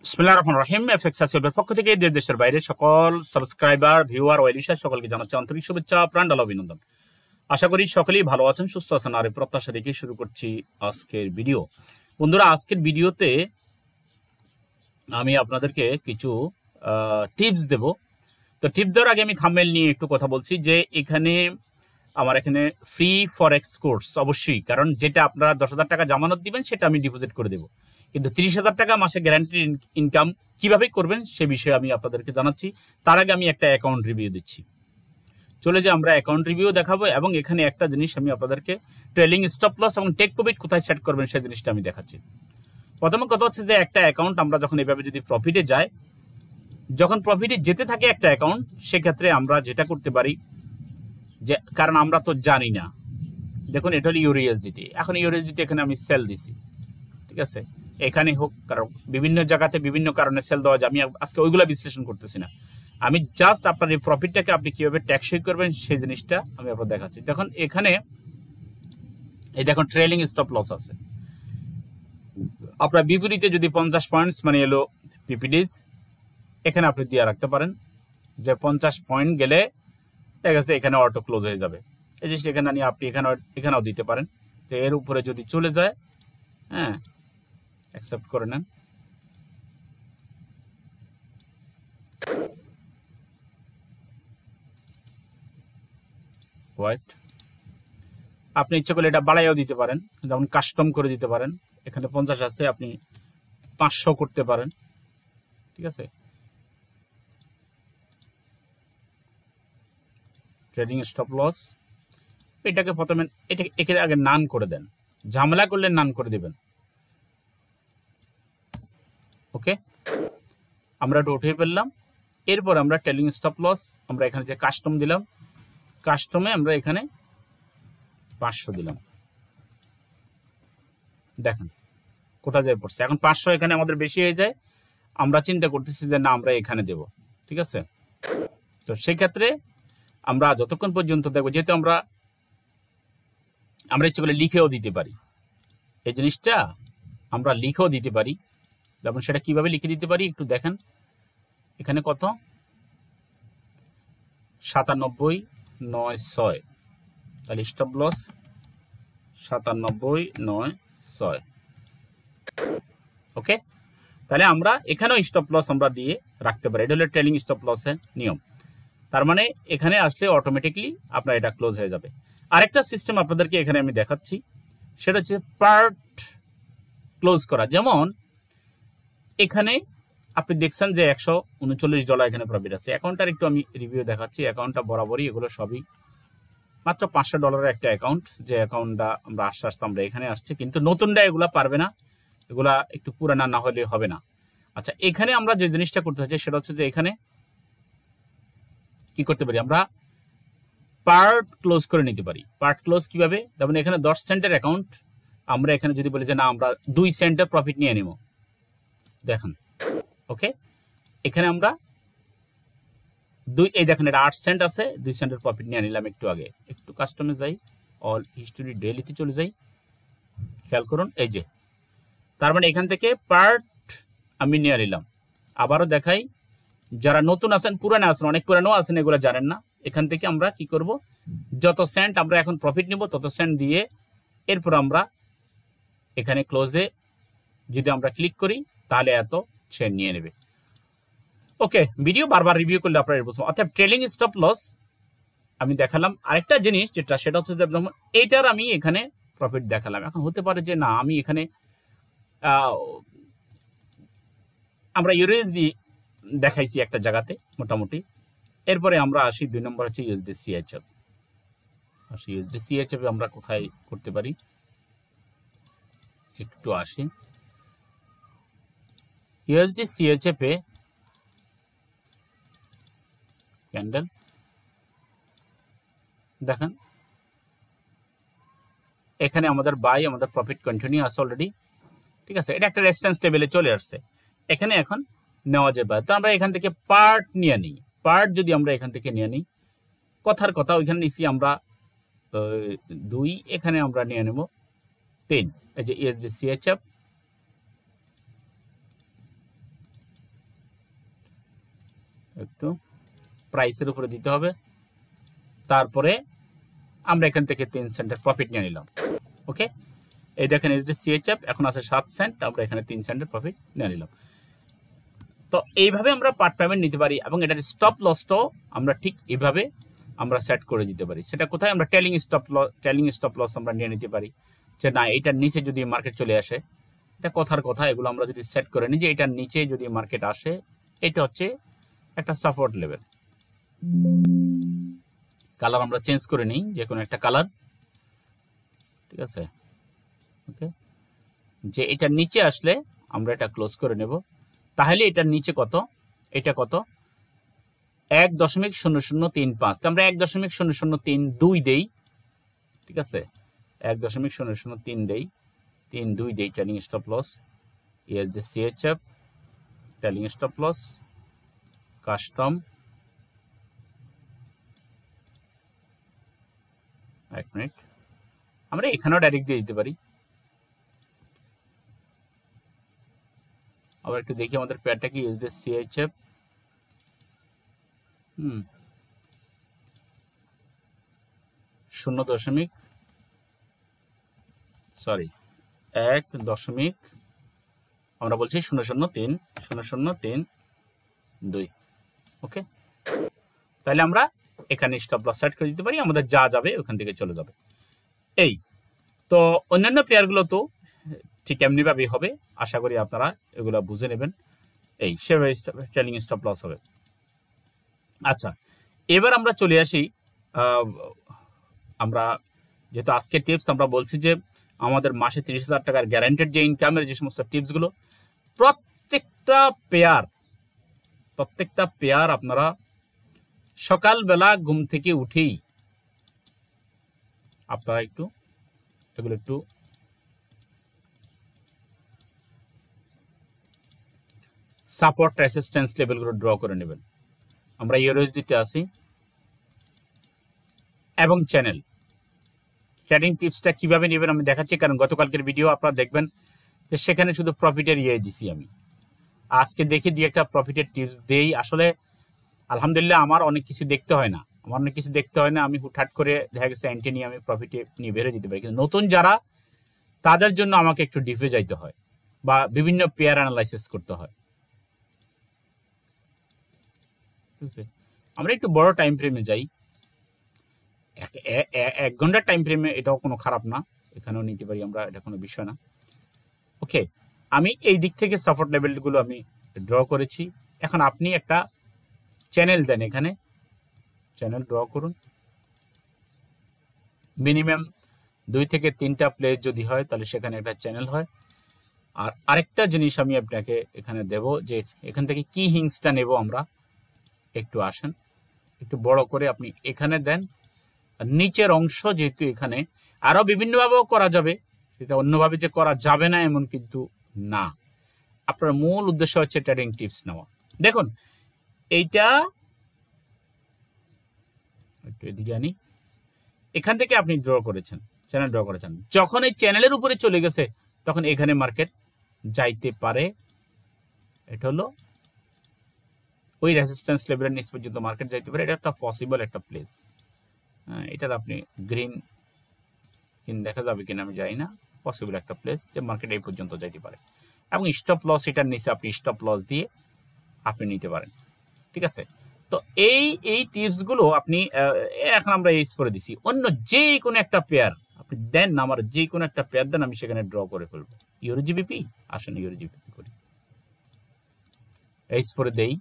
বিসমিল্লাহির রহমানির রহিম। Fxseohelp পক্ষ থেকে দেশের বাইরে সকল সাবস্ক্রাইবার, ভিউয়ার, ওয়েলিশার সকলকে জানাচ্ছি আন্তরিক শুভেচ্ছা, প্রাণঢালা অভিনন্দন। আশা করি সকলেই ভালো আছেন, সুস্থ আছেন। আর এই প্রত্যাশা রেখে শুরু করছি আজকের ভিডিও। বন্ধুরা, আজকের ভিডিওতে আমি আপনাদেরকে কিছু টিপস দেব। তো টিপস দেওয়ার আগে আমি থাম্বনেল নিয়ে একটু কথা বলছি যে আমার এখানে ফ্রি ফরেক্স কোর্স অবশ্যই, কারণ যেটা আপনারা 10,000 টাকা জামানত দিবেন সেটা আমি ডিপোজিট করে দেবো, কিন্তু 30,000 টাকা মাসে গ্যারান্টি ইনকাম কিভাবে করবেন সে বিষয়ে আমি আপনাদেরকে জানাচ্ছি। তার আগে আমি একটা অ্যাকাউন্ট রিভিউ দিচ্ছি। চলে যে আমরা অ্যাকাউন্ট রিভিউ দেখাবো এবং এখানে একটা জিনিস আমি আপনাদেরকে ট্রেলিং স্টপ লস এবং টেক প্রফিট কোথায় সেট করবেন সেই জিনিসটা আমি দেখাচ্ছি। প্রথমে কথা হচ্ছে যে একটা অ্যাকাউন্ট আমরা যখন এভাবে যদি প্রফিটে যায়, যখন প্রফিটে যেতে থাকে একটা অ্যাকাউন্ট, সেক্ষেত্রে আমরা যেটা করতে পারি যে, কারণ আমরা তো জানি না, দেখুন এটা হলো ইউএসডিটি। এখন ইউএসডিটি এখানে আমি সেল দিছি, ঠিক আছে, এখানে হোক, কারণ বিভিন্ন জায়গাতে বিভিন্ন কারণে সেল দেওয়া যায়। আমি আজকে ওইগুলো বিশ্লেষণ করতেছি না, আমি জাস্ট আপনার এই প্রফিটটাকে আপনি কিভাবে ট্যাক্সই করবেন সেই জিনিসটা আমি আপনার দেখাচ্ছি। দেখুন এখানে এই দেখুন ট্রেলিং স্টপ লস আছে। আপনার বিপরীতে যদি 50 পয়েন্টস মানে এলো পিপিডিজ, এখানে আপনি দিয়ে রাখতে পারেন যে 50 পয়েন্ট গেলে দেখা গেছে এখানে অটো ক্লোজ হয়ে যাবে। এই জিনিসটা এখানে নিয়ে আপনি এখানেও দিতে পারেন যে এর উপরে যদি চলে যায়, হ্যাঁ, অ্যাকসেপ্ট করে নেন। হোয়াইট আপনি ইচ্ছে করলে এটা বাড়াইও দিতে পারেন, যেমন কাস্টম করে দিতে পারেন। এখানে 50 আছে, আপনি 500 করতে পারেন, ঠিক আছে। ট্রেডিং স্টপ লস এটাকে প্রথমে একে আগে নান করে দেন, ঝামেলা করলে নান করে দিবেন। ওকে, আমরা এটা উঠিয়ে ফেললাম। এরপর আমরা ট্রেলিং স্টপ লস আমরা এখানে যে কাস্টম দিলাম, কাস্টমে আমরা এখানে 500 দিলাম। দেখেন কোথায় যায় পড়ছে। এখন 500 এখানে আমাদের বেশি হয়ে যায়, আমরা চিন্তা করতেছি যে না আমরা এখানে দেব, ঠিক আছে। তো সেই ক্ষেত্রে আমরা যতক্ষণ পর্যন্ত দেখবো, যেহেতু আমরা ইচ্ছে করলে লিখেও দিতে পারি, এই জিনিসটা আমরা লিখেও দিতে পারি। যেমন সেটা কিভাবে লিখে দিতে পারি একটু দেখেন। এখানে কত 97,906, তাহলে স্টপ লস 97,906। ওকে, তাহলে আমরা এখানেও স্টপ লস আমরা দিয়ে রাখতে পারি। এটা হলো ট্রেলিং স্টপ লসের নিয়ম। তার মানে এখানে আসলে অটোমেটিকলি আপনার এটা ক্লোজ হয়ে যাবে। আরেকটা সিস্টেম আপনাদেরকে এখানে আমি দেখাচ্ছি, সেটা হচ্ছে পার্ট ক্লোজ করা। যেমন এখানে আপনি দেখছেন যে $139 এখানে প্রফিট আছে। অ্যাকাউন্টটার একটু আমি রিভিউ দেখাচ্ছি। অ্যাকাউন্টটা বরাবরই এগুলো সবই মাত্র $500 একটা অ্যাকাউন্ট, যে অ্যাকাউন্টটা আমরা আস্তে আস্তে আমরা এখানে আসছে, কিন্তু নতুনরা এগুলা পারবে না, এগুলা একটু পুরানা না হলে হবে না। আচ্ছা, এখানে আমরা যে জিনিসটা করতে চাচ্ছি সেটা হচ্ছে যে এখানে কি করতে পারি, আমরা পার্ট ক্লোজ করে নিতে পারি। পার্ট ক্লোজ কিভাবে, যেমন এখানে 10 সেন্টের অ্যাকাউন্ট, আমরা এখানে যদি বলি যে না আমরা 2 সেন্টের প্রফিট নিয়ে নেব, দেখেন। ওকে, এখানে আমরা এই দেখেন এটা 8 সেন্ট আছে, 2 সেন্টের প্রফিট নিয়ে নিলাম একটু আগে। একটু কাস্টমে যাই, অল হিস্টোরি ডেইলিতে চলে যাই, খেয়াল করুন এই যে, তার মানে এখান থেকে পার্ট আমি নিয়ে নিলাম। আবারও দেখাই, যারা নতুন আছেন, পুরানো আছেন, অনেক পুরানো আছেন, এগুলো জানেন না, এখান থেকে আমরা কি করব, যত সেন্ট আমরা এখন প্রফিট নিব তত সেন্ট দিয়ে এরপর আমরা এখানে ক্লোজে যদি আমরা ক্লিক করি তাহলে এত সেন্ট নিয়ে নেবে। ওকে, ভিডিও বারবার রিভিউ করলে আপনারা বুঝবেন। অর্থাৎ ট্রেলিং স্টপ লস আমি দেখালাম। আরেকটা জিনিস যেটা, সেটা হচ্ছে যে এইটার আমি এখানে প্রফিট দেখালাম। এখন হতে পারে যে না আমি এখানে আমরা ইউএসডি দেখাইছি একটা জায়গাতে মোটামুটি। এরপরে আমরা আসি 2 নম্বর হচ্ছে ইউএসডি সিএইচএফ। আসি ইউএসডি সিএইচএফ আমরা কোথায় করতে পারি একটু আসি। ইউএসডি সিএইচএফ এ ক্যান্ডেল দেখেন, এখানে আমাদের বাই, আমাদের প্রফিট কন্টিনিউ আছে অলরেডি, ঠিক আছে। এটা একটা রেজিস্ট্যান্স টেবিলে চলে আসছে, এখানে এখন নেওয়া যাবে। তো আমরা এখান থেকে পার্ট নিয়ে নিই। পার্ট যদি আমরা এখান থেকে নিয়ে নিই, কথার কথা ওইখানে নিচ্ছি আমরা 2, এখানে আমরা নিয়ে নেব 3। এই যে ইউএসডি সিএইচএফ প্রাইসের উপরে দিতে হবে, তারপরে আমরা এখান থেকে 3 সেন্টের প্রফিট নিয়ে নিলাম। ওকে, এই দেখেন Fxseohelp এখন আছে 7 সেন্ট, আমরা এখানে 3 সেন্টের প্রফিট নিয়ে নিলাম। তো এইভাবে আমরা পার্ট পেমেন্ট নিতে পারি এবং এটার স্টপ লসটাও আমরা ঠিক এইভাবে আমরা সেট করে দিতে পারি। সেটা কোথায়? আমরা টেলিং স্টপ লস আমরা নিয়ে নিতে পারি যে না এটার নিচে যদি মার্কেট চলে আসে, এটা কথার কথা, এগুলো আমরা যদি সেট করে নিই যে এটার নিচে যদি মার্কেট আসে, এটা হচ্ছে একটা সাপোর্ট লেভেল। কালার আমরা চেঞ্জ করে নিই, যে কোনো একটা কালার, ঠিক আছে। ওকে, যে এটার নিচে আসলে আমরা এটা ক্লোজ করে নেব। তাহলে এটার নিচে কত? এটা কত? 1.0035। তো আমরা 1.0032 দেই, ঠিক আছে, 1.0032 দেই, 3.2 দেই trailing stop loss, Fxseohelp trailing stop loss, custom, 1 minute, আমরা এখানেও ডাইরেক্ট দিয়ে দিতে পারি। আবার একটু দেখি আমাদের পেয়ারটা কি, Fxseohelp, 1 আমরা বলছি 0.032। ওকে, তাহলে আমরা এখানে স্টপ লস সেট করে দিতে পারি, আমাদের যা যাবে ওখান থেকে চলে যাবে। এই তো অন্যান্য পেয়ারগুলো তো ঠিক এমনিভাবেই হবে, আশা করি আপনারা এগুলো বুঝে নেবেন। এই সেভাবে ট্রেলিং স্টপ লস হবে। আচ্ছা, এবার আমরা চলে আসি, আমরা যেহেতু আজকে টিপস আমরা বলছি যে আমাদের মাসে 30,000 টাকার গ্যারান্টেড যে ইনকামের যে সমস্ত টিপসগুলো, প্রত্যেকটা পেয়ার আপনারা সকালবেলা ঘুম থেকে উঠেই আপনারা এগুলো একটু সাপোর্ট রেসিস্ট্যান্স লেভেলগুলো ড্র করে নেবেন। আমরা ইউএসডিতে আছি এবং চ্যানেল ট্রেডিং টিপসটা কিভাবে নেবেন আমি দেখাচ্ছি, কারণ গতকালকের ভিডিও আপনারা দেখবেন যে সেখানে শুধু প্রফিটের দিছি আমি। আজকে দেখি দিয়ে একটা প্রফিটের টিপস দেই। আসলে আলহামদুলিল্লাহ আমার অনেক কিছু দেখতে হয় না, আমি হুটহাট করে দেখা গেছে এন্ট্রি নিয়ে আমি প্রফিটে নিয়ে বেরো যেতে পারি। কিন্তু নতুন যারা, তাদের জন্য আমাকে একটু ডিপে যাইতে হয় বা বিভিন্ন পেয়ার অ্যানালাইসিস করতে হয়। আমরা একটু বড় টাইম ফ্রেমে যাই, 1 ঘন্টার টাইম ফ্রেমে, এটাও কোনো খারাপ না, এখানেও নিতে পারি আমরা, এটা কোনো বিষয় না। ওকে, আমি এই দিক থেকে সাপোর্ট লেভেলগুলো আমি ড্র করেছি। এখন আপনি একটা চ্যানেল দেন, এখানে চ্যানেল ড্র করুন। মিনিমাম 2 থেকে 3টা প্লেস যদি হয় তাহলে সেখানে একটা চ্যানেল হয়। আর আরেকটা জিনিস আমি আপনাকে এখানে দেব, যে এখান থেকে কি হিংসটা নেব আমরা, একটু আসেন, একটু বড় করে আপনি এখানে দেন। নিচের অংশ যেহেতু এখানে আরো বিভিন্নভাবেও করা যাবে, সেটা অন্যভাবে যে করা যাবে না এমন কিন্তু না। আপনার মূল উদ্দেশ্য হচ্ছে ট্রেডিং টিপস নেওয়া। দেখুন এইটা একটু এদিকে আনি, এখান থেকে আপনি চ্যানেল ড্র করেছেন, যখন এই চ্যানেলের উপরে চলে গেছে তখন এখানে মার্কেট যাইতে পারে। এটা হলো ওই রেজিস্ট্যান্স লেভেলের নিচ পর্যন্ত মার্কেট যাইতে পারে, এটা একটা পসিবল একটা প্লেস। এটার আপনি গ্রিন দেখা যাবে কিনা আমি জানি না, পসিবল একটা প্লেস যে মার্কেট এই পর্যন্ত যাইতে পারে। এবং স্টপ লস এটার নিচে আপনি স্টপ লস দিয়ে আপনি নিতে পারেন, ঠিক আছে। তো এই টিপসগুলো আপনি এখন আমরা ইউজ করে দিছি। অন্য যে কোনো একটা পেয়ার আপনি দেন না, আমার যে কোনো একটা পেয়ার দেন, আমি সেখানে ড্র করে ফেলবো। ইউরোজিবিপি আসেন, ইউরোজিবিপি করি, ইউজ করে দেই।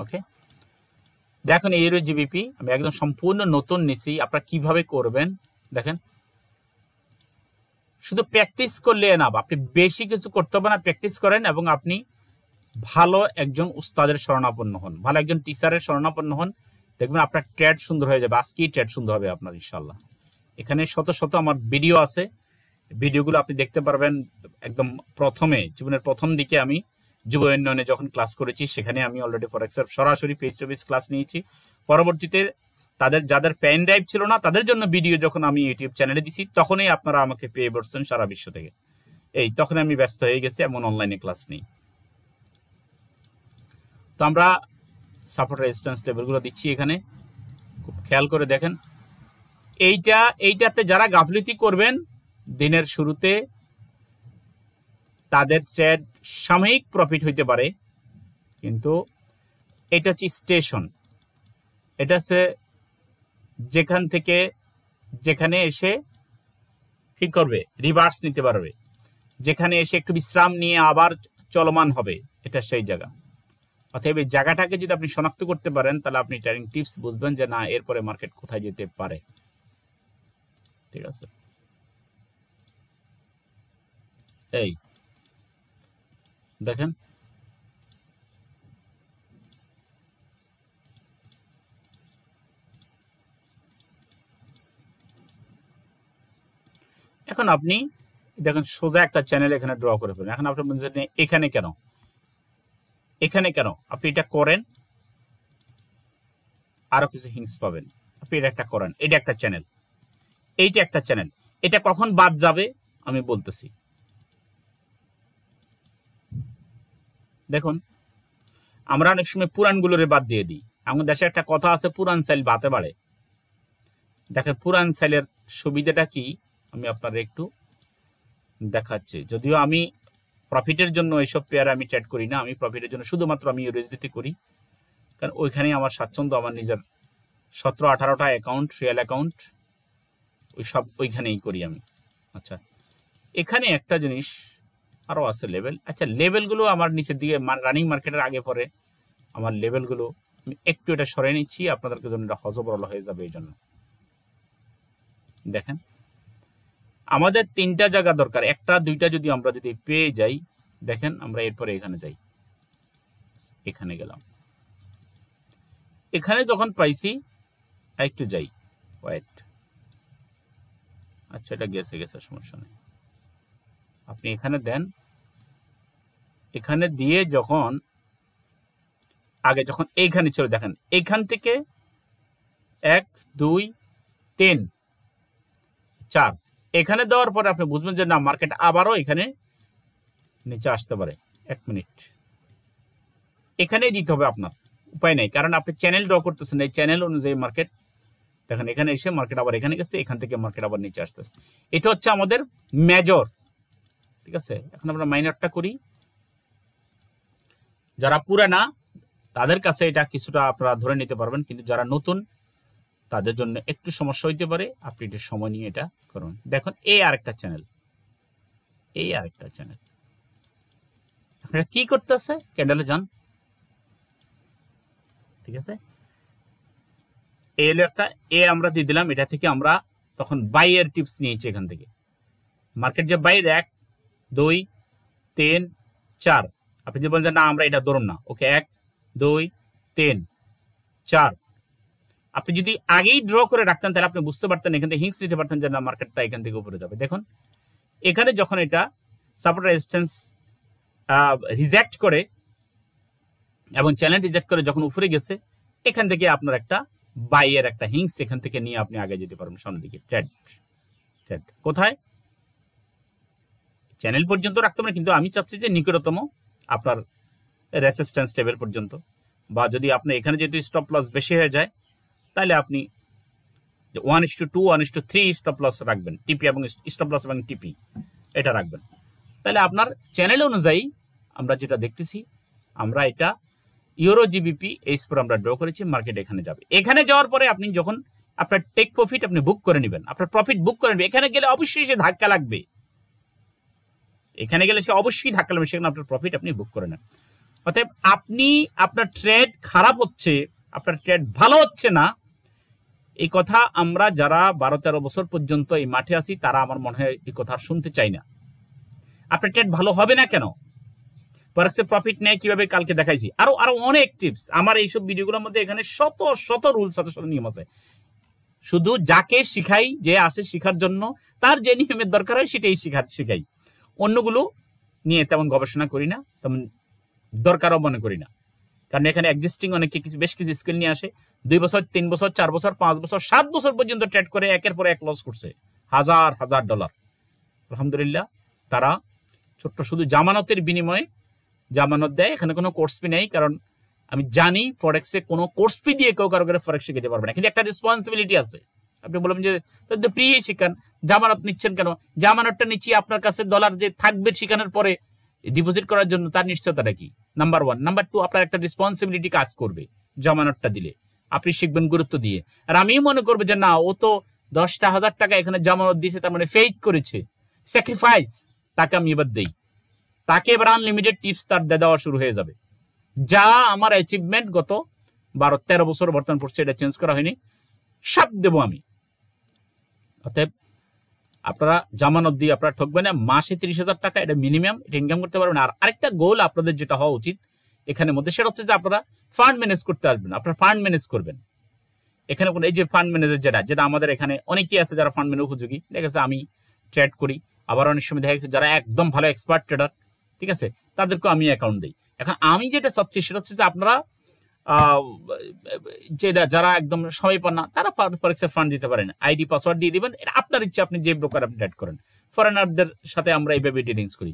ওকে, দেখুন ইউরোজিবিপি আমি একদম সম্পূর্ণ নতুন নিছি। আপনারা কিভাবে করবেন দেখেন, শুধু প্র্যাকটিস করলে না, আপনি বেশি কিছু করতে হবে না, প্র্যাকটিস করেন এবং আপনি ভালো একজন উস্তাদের শরণাপন্ন হন, ভালো একজন টিচারের শরণাপন্ন হন, দেখবেন আপনার ট্রেড সুন্দর হয়ে যাবে। আজকেই ট্রেড সুন্দর হবে আপনার ইনশাল্লাহ। এখানে শত শত আমার ভিডিও আছে, ভিডিওগুলো আপনি দেখতে পারবেন। একদম প্রথমে জীবনের প্রথম দিকে আমি যুব উন্নয়নে যখন ক্লাস করেছি, সেখানে আমি অলরেডি ফরেক্সের সরাসরি পেজ টু পেজ ক্লাস নিয়েছি। পরবর্তীতে যাদের পেন ড্রাইভ ছিল না তাদের জন্য ভিডিও যখন আমি ইউটিউব চ্যানেলে দিছি, তখনই আপনারা আমাকে পেয়ে বসছেন সারা বিশ্ব থেকে। এই তখন আমি ব্যস্ত হয়ে গেছি, এমন অনলাইনে ক্লাস নেই। তো আমরা সাপোর্ট রেজিস্ট্যান্স লেভেলগুলো দিচ্ছি এখানে, খুব খেয়াল করে দেখেন। এইটাতে যারা গাফলিতি করবেন দিনের শুরুতে, তাদের ট্রেড সাময়িক প্রফিট হইতে পারে, কিন্তু এটা হচ্ছে স্টেশন। এটা হচ্ছে যেখান থেকে যেখানে এসে কি করবে, রিভার্স নিতে পারবে, যেখানে এসে একটু বিশ্রাম নিয়ে আবার চলমান হবে, এটা সেই জায়গা। অতএব এই জায়গাটাকে যদি আপনি শনাক্ত করতে পারেন, তাহলে আপনি ট্রেডিং টিপস বুঝবেন যে না, এরপরে মার্কেট কোথায় যেতে পারে। ঠিক আছে, এই দেখেন এখন আপনি দেখেন সোজা একটা চ্যানেল এখানে ড্র করে ফেলেন। এখন আপনি বলছেন এখানে কেন, এখানে কেন? আপনি এটা করেন, আরো কিছু হিংস পাবেন। আপনি এটা একটা করেন, এটা একটা চ্যানেল, এইটা একটা চ্যানেল। এটা কখন বাদ যাবে আমি বলতেছি। দেখুন, আমরা অনেক সময় পুরানগুলোরে বাদ দিয়ে দিই। আমাদের দেশে একটা কথা আছে, পুরান চাইল বাতে বাড়ে। দেখেন পুরান চাইলের সুবিধাটা কি আমি আপনার একটু দেখাচ্ছি। যদিও আমি প্রফিটের জন্য এইসব পেয়ার আমি ট্রেড করি না, আমি প্রফিটের জন্য শুধুমাত্র আমি ইউএসডিতে করি, কারণ ওইখানেই আমার স্বাচ্ছন্দ্য। আমার নিজের 17-18টা অ্যাকাউন্ট, রিয়েল অ্যাকাউন্ট, ওই সব ওইখানেই করি আমি। আচ্ছা, এখানে একটা জিনিস আরও আছে, লেভেল। আচ্ছা, লেভেলগুলো আমার নিচের দিকে রানিং মার্কেটের আগে পরে আমার লেভেলগুলো আমি একটু এটা সরে নিচ্ছি, আপনাদেরকে জন্য এটা হজবরল হয়ে যাবে। এই জন্য দেখেন, আমাদের 3টা জায়গা দরকার, 1টা 2টা যদি আমরা পেয়ে যাই, দেখেন আমরা এরপরে এখানে যাই, এখানে গেলাম, এখানে যখন পাইছি একটু যাই, ওয়েট। আচ্ছা, এটা গেছে সমস্যা নেই, আপনি এখানে দেন। এখানে দিয়ে যখন আগে যখন এইখানে ছিল, দেখেন এইখান থেকে 1 2 3 4 এখানে দেওয়ার পরে আপনি বুঝবেন যে না, মার্কেট আবারও এখানে নিচে আসতে পারে। 1 মিনিট, এখানেই দিতে হবে আপনার, উপায় নেই, কারণ আপনি চ্যানেল ড্র করতেছেন। এই চ্যানেল অনুযায়ী মার্কেট, দেখেন এখানে এসে মার্কেট আবার এখানে গেছে, এখান থেকে মার্কেট আবার নিচে আসতেছে। এটা হচ্ছে আমাদের মেজর। ঠিক আছে, এখন আমরা মাইনরটা করি। যারা পুরানা তাদের কাছে এটা কিছুটা আপনারা ধরে নিতে পারবেন, কিন্তু যারা নতুন তাদের জন্য একটু সমস্যা হইতে পারে। আপনি একটু সময় নিয়ে এটা করুন। দেখুন, এই আরেকটা চ্যানেল, এই আরেকটা চ্যানেল। আপনারা কি করতেছে, ক্যান্ডেলে যান। ঠিক আছে, এই হলো একটা এ আমরা দিয়ে দিলাম। এটা থেকে আমরা তখন বাইয়ের টিপস নিয়েছি। এখান থেকে মার্কেট যে বাইরে 1 2 3 4, আপনি যে বলেন না আমরা এটা ধরুন না, ওকে 1 2 3 4, আপনি যদি আগেই ড্র করে রাখতেন তাহলে আপনি বুঝতে পারতেন, এখান থেকে হিংস নিতে পারতেন যে না, মার্কেটটা এখান থেকে উপরে যাবে। দেখুন এখানে যখন এটা সাপোর্ট রেজিস্ট্যান্স রিজেক্ট করে এবং চ্যানেল রিজেক্ট করে যখন উপরে গেছে, এখান থেকে আপনার একটা বাইয়ের একটা হিংস এখান থেকে নিয়ে আপনি আগে যেতে পারবেন সামনের দিকে। ট্রেড কোথায়, চ্যানেল পর্যন্ত রাখতে পারেন, কিন্তু আমি চাচ্ছি যে নিকটতম আপনার রেজিস্ট্যান্স লেভেল পর্যন্ত, বা যদি আপনি এখানে যদি স্টপ লস বেশি হয়ে যায়, তাহলে আপনি 1:2 1:3 স্টপ লস রাখবেন, টিপি এবং স্টপ লস এবং টিপি এটা রাখবেন। তাহলে আপনার চ্যানেল অনুযায়ী আমরা যেটা দেখতেছি, আমরা এটা ইউরো জিবিপি এই স্পোর আমরা ড্র করেছি, মার্কেট এখানে যাবে। এখানে যাওয়ার পরে আপনি যখন আপনার টেক প্রফিট আপনি বুক করে নেবেন, আপনার প্রফিট বুক করে নেবেন। এখানে গেলে অবশ্যই সে ধাক্কা লাগবে, এখানে গেলে সে অবশ্যই ধাক্কা লাগবে, সেখানে আপনার প্রফিট আপনি বুক করে নেন। অতএব আপনি আপনার ট্রেড খারাপ হচ্ছে, আপনার ট্রেড ভালো হচ্ছে না, এই কথা আমরা যারা 12-13 বছর পর্যন্ত এই মাঠে আছি, তারা আমার মনে হয় এই কথা শুনতে চাই না। আপনার ট্রেড ভালো হবে না কেন, ফরেক্সে প্রফিট নেয় কিভাবে কালকে দেখাইছি, আরো অনেক টিপস আমার এইসব ভিডিওগুলোর মধ্যে। এখানে শত রুলস আছে, শত নিয়ম আছে। শুধু যাকে শিখাই, যে আসে শিখার জন্য, তার যে নিয়মের দরকার হয় সেটাই শিখাই। অন্যগুলো নিয়ে তেমন গবেষণা করি না, তেমন দরকারও মনে করি না, কারণ এখানে এক্সিস্টিং অনেকে বেশ কিছু স্কিল নিয়ে আসে, 2 বছর 3 বছর 4 বছর 5 বছর 7 বছর পর্যন্ত ট্রেড করে একের পর এক লস করছে, হাজার $1000। আলহামদুলিল্লাহ, তারা ছোট্ট শুধু জামানতের বিনিময়ে জামানত দেয়, এখানে কোনো কোর্স ফি নেই, কারণ আমি জানি ফরেক্সে কোনো কোর্স ফি দিয়ে কেউ কারো করে ফরেক্স শিখাতে পারবে না, কিন্তু একটা রেসপন্সিবিলিটি আছে। আপনি বলবেন যে ফ্রি শিখান, জামানত নিচ্ছেন কেন? জামানতটা নিচ্ছি আপনার কাছে ডলার যে থাকবে শিখানোর পরে ডিপোজিট করার জন্য, তার নিশ্চয়তাটা কি? নাম্বার 1। নাম্বার 2, আপনার একটা রেসপন্সিবিলিটি কাজ করবে জামানতটা দিলে, আপনি শিখবেন গুরুত্ব দিয়ে। আর আমি মনে করবো যে না, ও তো 10,000 টাকা এখানে জামানত দিয়েছে, তার মানে ফেইথ করেছে, স্যাক্রিফাইস, তাকে আমি এবার দেই, তাকে এবার আনলিমিটেড টিপস তার দেওয়া শুরু হয়ে যাবে। যা আমার অ্যাচিভমেন্ট গত 12-13 বছর, বর্তমান পড়ছে, এটা চেঞ্জ করা হয়নি, সব দেবো আমি। অতএব আপনারা জামানত দিয়ে আপনারা ঠকবেন না। মাসে 30,000 টাকা এটা মিনিমাম, এটা ইনকাম করতে পারবেন। আর আরেকটা গোল আপনাদের যেটা হওয়া উচিত এখানের মধ্যে, সেটা হচ্ছে যে আপনারা ফান্ড ম্যানেজ করতে আসবেন, আপনারা ফান্ড ম্যানেজ করবেন। এখানে কোনো এই যে ফান্ড ম্যানেজার যেটা আমাদের এখানে অনেকেই আছে যারা ফান্ড ম্যানেজ উপযোগী, দেখা গেছে আমি ট্রেড করি, আবার অনেক সময় দেখা গেছে যারা একদম ভালো এক্সপার্ট ট্রেডার, ঠিক আছে, তাদেরকেও আমি অ্যাকাউন্ট দিই। এখন আমি যেটা চাচ্ছি সেটা হচ্ছে যে আপনারা যেটা যারা একদম সময় পান না, তারা ফরেক্সে ফান্ড দিতে পারেন, আইডি পাসওয়ার্ড দিয়ে দিবেন, এটা আপনার ইচ্ছা, আপনি যে ব্রোকার আপনি ট্রেড করেন। ফরেনারদের সাথে আমরা এইভাবে ডিলিংস করি,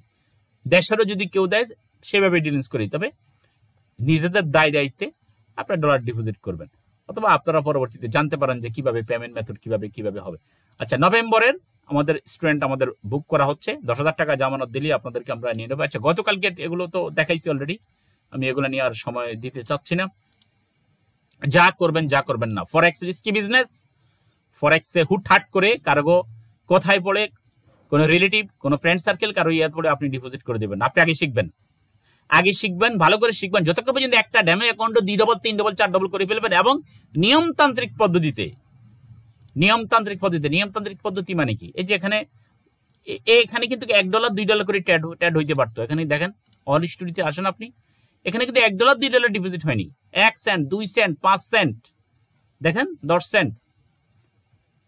দেশেরও যদি কেউ দেয় সেভাবে ডিলিংস করি, তবে নিজেদের দায় দায়িত্বে আপনার ডলার ডিপোজিট করবেন, অথবা আপনারা পরবর্তীতে জানতে পারেন যে কিভাবে পেমেন্ট মেথড কিভাবে হবে। আচ্ছা, নভেম্বরের আমাদের স্টুডেন্ট আমাদের বুক করা হচ্ছে, 10,000 টাকা জামানত দিলে আপনাদেরকে আমরা নিয়ে নেবো। আচ্ছা, গতকালকে এগুলো তো দেখাইছি অলরেডি, আমি এগুলো নিয়ে আর সময় দিতে চাচ্ছি না। যা করবেন না, ফরেক্স রিস্কি বিজনেস। ফরেক্সে হুটহাট করে কারো কোথায় পড়ে, কোনো রিলেটিভ, কোনো ফ্রেন্ড সার্কেল কারো ইয়াদ পড়ে আপনি ডিপোজিট করে দেবেন। আপনি আগে শিখবেন, ভালো করে শিখবেন, যতক্ষণ পর্যন্ত একটা ড্যামে অ্যাকাউন্টে 2 ডবল 3 ডবল 4 ডবল করে ফেলবেন, এবং নিয়মতান্ত্রিক পদ্ধতিতে। নিয়মতান্ত্রিক পদ্ধতি মানে কি? এই যে এখানে কিন্তু $1 $2 করে ট্যাড হইতে পারতো। এখানে দেখেন, অল স্টোরিতে আসেন আপনি, এখানে কিন্তু $1 $2 ডিপোজিট হয়নি, 1 সেন্ট 2 সেন্ট 5 সেন্ট, দেখেন 10 সেন্ট।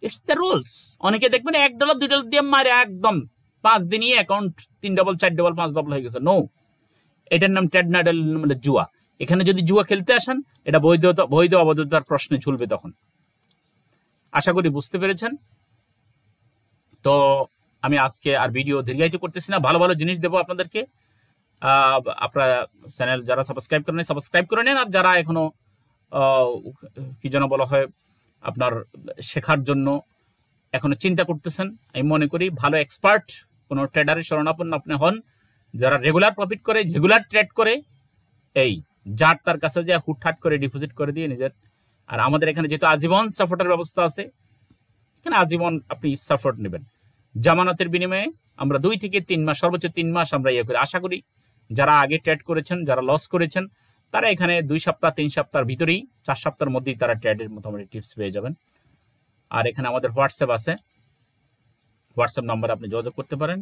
It's the rules. অনেকে দেখবেন $1 $2 দিয়ে মারে একদম 5 দিনই অ্যাকাউন্ট 3 ডবল 4 ডবল 5 ডবল হয়ে গেছে। নো, এটার নাম ট্রেড না, এটার নাম জুয়া। এখানে যদি জুয়া খেলতে আসেন, এটা বৈধ অবৈধতার প্রশ্নে ঝুলবে তখন। আশা করি বুঝতে পেরেছেন। তো আমি আজকে আর ভিডিও দীর্ঘায়িত করতেছি না, ভালো ভালো জিনিস দেবো আপনাদেরকে। আপনারা চ্যানেল যারা সাবস্ক্রাইব করেন সাবস্ক্রাইব করে নেন, আর যারা এখনো কি যেন বলা হয় আপনার শেখার জন্য এখনো চিন্তা করতেছেন, আমি মনে করি ভালো এক্সপার্ট কোনো ট্রেডারের শরণাপন্ন আপনি হন, যারা রেগুলার প্রফিট করে, রেগুলার ট্রেড করে, এই যার তার কাছে যে হুটহাট করে ডিপোজিট করে দিয়ে নিজের। আর আমাদের এখানে যেহেতু আজীবন সাপোর্টের ব্যবস্থা আছে, এখানে আজীবন আপনি সাপোর্ট নেবেন। জামানতের বিনিময়ে আমরা 2 থেকে 3 মাস, সর্বোচ্চ 3 মাস আমরা ইয়ে করি। আশা করি যারা আগে ট্রেড করেছেন, যারা লস করেছেন, তারা এখানে 2 সপ্তাহ 3 সপ্তাহের ভিতরেই, 4 সপ্তাহের মধ্যেই তারা ট্রেডের মোটামুটি টিপস পেয়ে যাবেন। আর এখানে আমাদের হোয়াটসঅ্যাপ আছে, হোয়াটসঅ্যাপ নাম্বার আপনি যোগাযোগ করতে পারেন।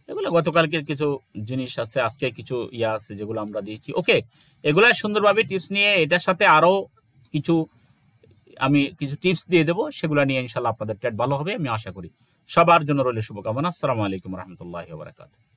এগুলো গতকালকের কিছু জিনিস আছে, আজকে কিছু ইয়া আছে যেগুলো আমরা দিয়েছি। ওকে, এগুলা সুন্দরভাবে টিপস নিয়ে, এটার সাথে আরো আমি কিছু টিপস দিয়ে দেবো, সেগুলো নিয়ে ইনশাল্লাহ আপনাদের ট্রেড ভালো হবে আমি আশা করি। সবার জন্য রইল শুভকামনা। আসসালামু আলাইকুম রহমতুল্লাহি ওয়া বারাকাতুহু।